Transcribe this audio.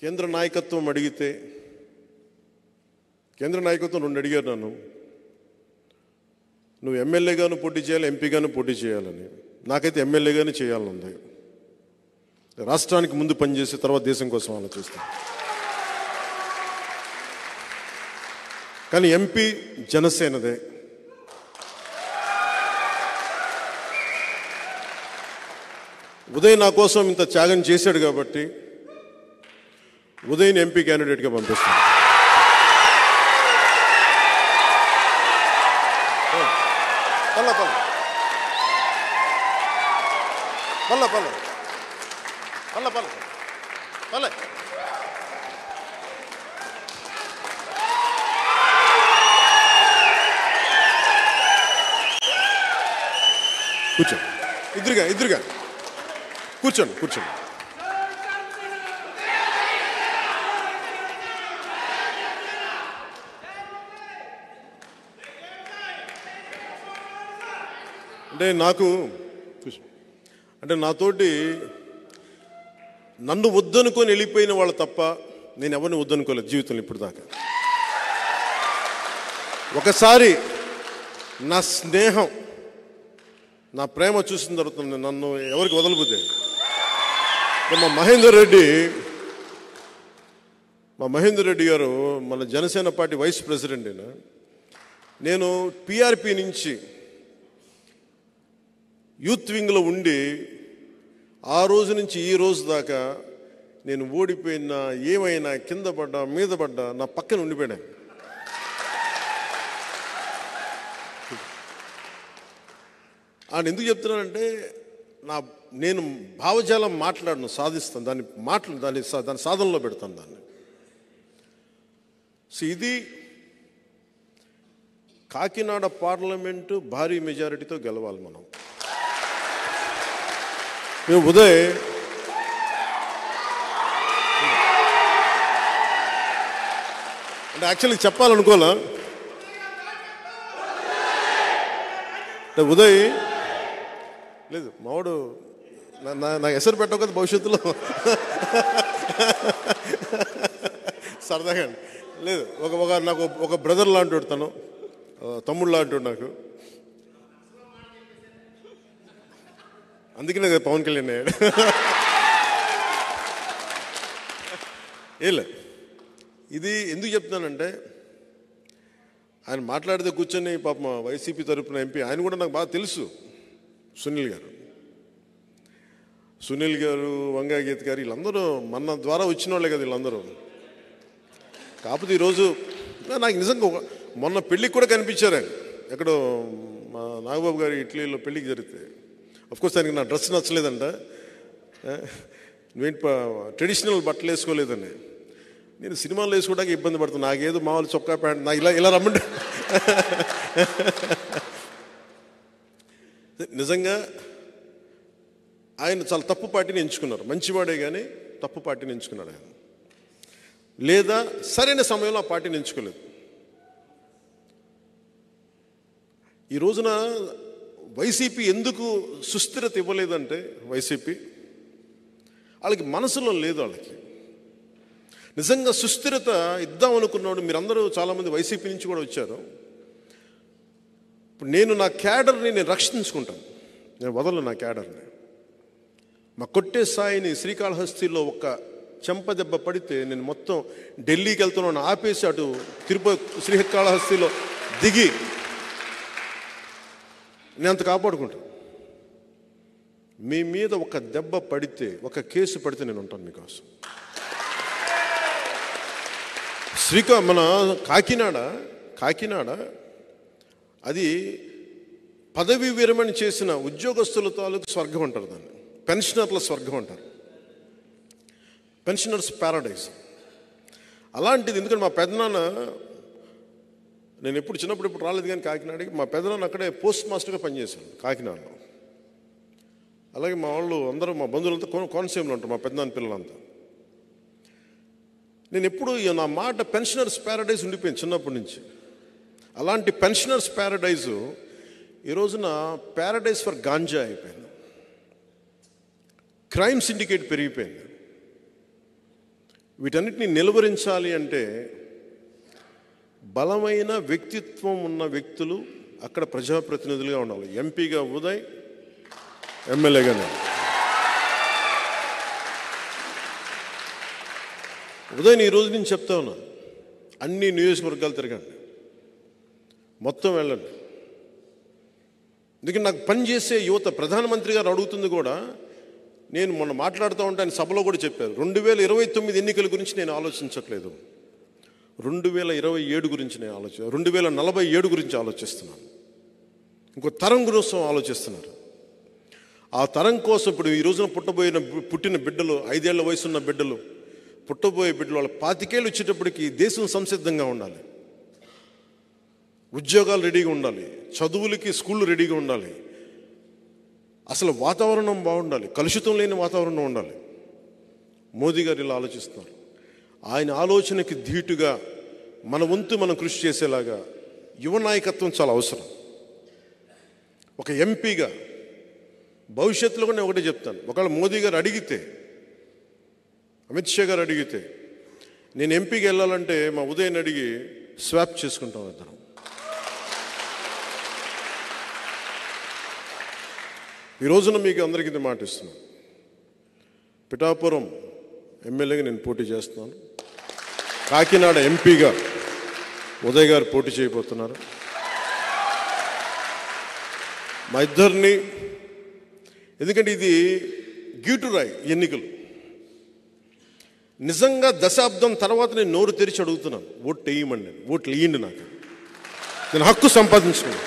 కేంద్ర నాయకత్వం అడిగితే కేంద్ర నాయకత్వం రెండు అడిగారు నన్ను, నువ్వు ఎమ్మెల్యేగాను పోటీ చేయాలి, ఎంపీగాను పోటీ చేయాలని. నాకైతే ఎమ్మెల్యేగానే చేయాలని ఉంది. రాష్ట్రానికి ముందు పనిచేసి తర్వాత దేశం కోసం ఆలోచిస్తాను. కానీ ఎంపీ జనసేనదే. ఉదయ్ నా కోసం ఇంత త్యాగం చేశాడు కాబట్టి ఉదయ్ని ఎంపీ క్యాండిడేట్గా పంపిస్తాను. పల్ల పల్ల పల్ల పల్ల పల్ల పల్ల పల్ల కూర్చోండి, ఇద్దరుగా కూర్చోండి. అంటే నాతోటి నన్ను వద్దనుకొని వెళ్ళిపోయిన వాళ్ళు తప్ప నేను ఎవరిని వద్దనుకోలేదు జీవితంలో ఇప్పుడు దాకా. ఒకసారి నా స్నేహం, నా ప్రేమ చూసిన తర్వాత నన్ను ఎవరికి వదలబోతే మా మహేందర్ రెడ్డి గారు మన జనసేన పార్టీ వైస్ ప్రెసిడెంట్ అయినా, నేను పిఆర్పి నుంచి యూత్ వింగ్లో ఉండి ఆ రోజు నుంచి ఈ రోజు దాకా నేను ఓడిపోయినా ఏమైనా కింద పడ్డా మీద పడ్డా నా పక్కన ఉండిపోయాను. ఆయన ఎందుకు చెప్తున్నానంటే నేను భావజాలం మాట్లాడను, సాధిస్తాను దాన్ని సాధనలో పెడతాను దాన్ని. సో ఇది కాకినాడ పార్లమెంటు భారీ మెజారిటీతో గెలవాలి మనం. మేము ఉదయ్ అంటే యాక్చువల్లీ చెప్పాలనుకోలే, అంటే ఉదయ్ లేదు మావాడు నాకు ఎసరు పెట్టవు కదా భవిష్యత్తులో సరదాగా లేదు. నాకు ఒక బ్రదర్ లాంటి తను, తమ్ముడు లాంటి నాకు. అందుకనే కదా పవన్ కళ్యాణ్ అయ్యాడు. ఏలే ఇది ఎందుకు చెప్తున్నానంటే, ఆయన మాట్లాడితే కూర్చొని పాపం వైసీపీ తరపున ఎంపీ ఆయన కూడా నాకు బాగా తెలుసు, సునీల్ గారు వంగాగీత్ గారు వీళ్ళందరూ మన ద్వారా వచ్చిన వాళ్ళే కదా వీళ్ళందరూ. కాకపోతే ఈరోజు నాకు నిజంగా మొన్న పెళ్ళికి కూడా కనిపించారు ఆయన ఎక్కడో మా నాగబాబు గారి ఇటలీలో పెళ్ళికి జరిగితే. అఫ్కోర్స్ ఆయనకి నా డ్రెస్ నచ్చలేదంట, నువ్వేంటి ట్రెడిషనల్ బట్టలు వేసుకోలేదని. నేను సినిమాలు వేసుకోవడానికి ఇబ్బంది పడుతున్నాను, నాకేదో మామూలు చొక్కా ప్యాంట్ నాకు ఇలా రమ్మంటే. నిజంగా ఆయన చాలా తప్పు పార్టీని ఎంచుకున్నారు. మంచివాడే కానీ తప్పు పార్టీని ఎంచుకున్నాడు ఆయన, లేదా సరైన సమయంలో ఆ పార్టీని ఎంచుకోలేదు. ఈ రోజున వైసీపీ ఎందుకు సుస్థిరత ఇవ్వలేదంటే, వైసీపీ వాళ్ళకి మనసులో లేదు. వాళ్ళకి నిజంగా సుస్థిరత ఇద్దాం అనుకున్నాడు. మీరందరూ చాలామంది వైసీపీ నుంచి కూడా వచ్చారు. ఇప్పుడు నేను నా క్యాడర్ని నేను రక్షించుకుంటాను, నేను వదలను నా క్యాడర్ని. మా కొట్టే సాయిని శ్రీకాళహస్తిలో ఒక చెంపదెబ్బ పడితే నేను మొత్తం ఢిల్లీకి వెళ్తున్నాను ఆపేసి అటు శ్రీకాళహస్తిలో దిగి నేను అంత కాపాడుకుంటాను. మీ మీద ఒక దెబ్బ పడితే, ఒక కేసు పడితే నేను ఉంటాను మీకోసం. మన కాకినాడ అది పదవీ విరమణ చేసిన ఉద్యోగస్తుల తాలూకు స్వర్గం అంటారు దాన్ని, పెన్షనర్ల స్వర్గం అంటారు, పెన్షనర్స్ ప్యారడైజ్. అలాంటిది ఎందుకంటే మా పెద్దనాన్న, నేను ఎప్పుడు చిన్నప్పుడు ఇప్పుడు రాలేదు కానీ కాకినాడకి, మా పెద్దనాన్న అక్కడే పోస్ట్ మాస్టర్గా పనిచేశాను కాకినాడలో. అలాగే మా వాళ్ళు అందరూ, మా బంధువులంతా కోనసీమలో ఉంటారు, మా పెద్దనాన్న పిల్లలంతా. నేను ఎప్పుడు నా మాట పెన్షనర్స్ ప్యారడైజ్ ఉండిపోయింది చిన్నప్పటి నుంచి. అలాంటి పెన్షనర్స్ ప్యారడైజు ఈ రోజున ప్యారడైజ్ ఫర్ గాంజా అయిపోయింది. క్రైమ్ సిండికేట్ పెరిగిపోయింది. వీటన్నిటిని నిలువరించాలి అంటే బలమైన వ్యక్తిత్వం ఉన్న వ్యక్తులు అక్కడ ప్రజాప్రతినిధులుగా ఉండాలి. ఎంపీగా ఉదయ్, ఎమ్మెల్యేగా నేను. ఉదయ్ ఈ రోజు నేను చెప్తా ఉన్నా, అన్ని నియోజకవర్గాలు తిరగండి, మొత్తం వెళ్ళండి. ఎందుకంటే నాకు పనిచేసే యువత, ప్రధానమంత్రి గారు అడుగుతుంది కూడా, నేను మొన్న మాట్లాడుతూ ఉంటే ఆయన సభలో కూడా చెప్పారు, 2029 ఎన్నికల గురించి నేను ఆలోచించట్లేదు, 2027 గురించి నేను 2047 గురించి ఆలోచిస్తున్నాను. ఇంకో తరం కోసం ఆలోచిస్తున్నారు. ఆ తరం కోసం ఇప్పుడు ఈ రోజున పుట్టిన బిడ్డలు, 5 ఏళ్ల వయసున్న బిడ్డలు, పుట్టబోయే బిడ్డలు, వాళ్ళ 25 ఏళ్ళు వచ్చేటప్పటికి దేశం సంసిద్ధంగా ఉండాలి, ఉద్యోగాలు రెడీగా ఉండాలి, చదువులకి స్కూళ్ళు రెడీగా ఉండాలి, అసలు వాతావరణం బాగుండాలి, కలుషితం లేని వాతావరణం ఉండాలి. మోదీ గారు ఇలా ఆలోచిస్తున్నారు. ఆయన ఆలోచనకి ధీటుగా మన వంతు మనం కృషి చేసేలాగా యువ నాయకత్వం చాలా అవసరం. ఒక ఎంపీగా భవిష్యత్తులో కూడా నేను ఒకటే చెప్తాను, ఒకవేళ మోదీ గారు అడిగితే, అమిత్ షా గారు అడిగితే, నేను ఎంపీకి వెళ్ళాలంటే మా ఉదయన్ అడిగి స్వాప్ చేసుకుంటాం ఇద్దరం. ఈ రోజున మీకు అందరికీ ఇది మాట ఇస్తున్నాను, పిఠాపురం ఎమ్మెల్యేగా నేను పోటీ చేస్తున్నాను, కాకినాడ ఎంపీగా ఉదయ్ గారు పోటీ చేయబోతున్నారు. మా ఇద్దరిని, ఎందుకంటే ఇది గీటురాయి ఎన్నికలు, నిజంగా దశాబ్దం తర్వాత నేను నోరు తెరిచి అడుగుతున్నాను, ఓట్లు వేయమండి, ఓట్లు వేయండి, నాకు నేను హక్కు సంపాదించుకున్నాను.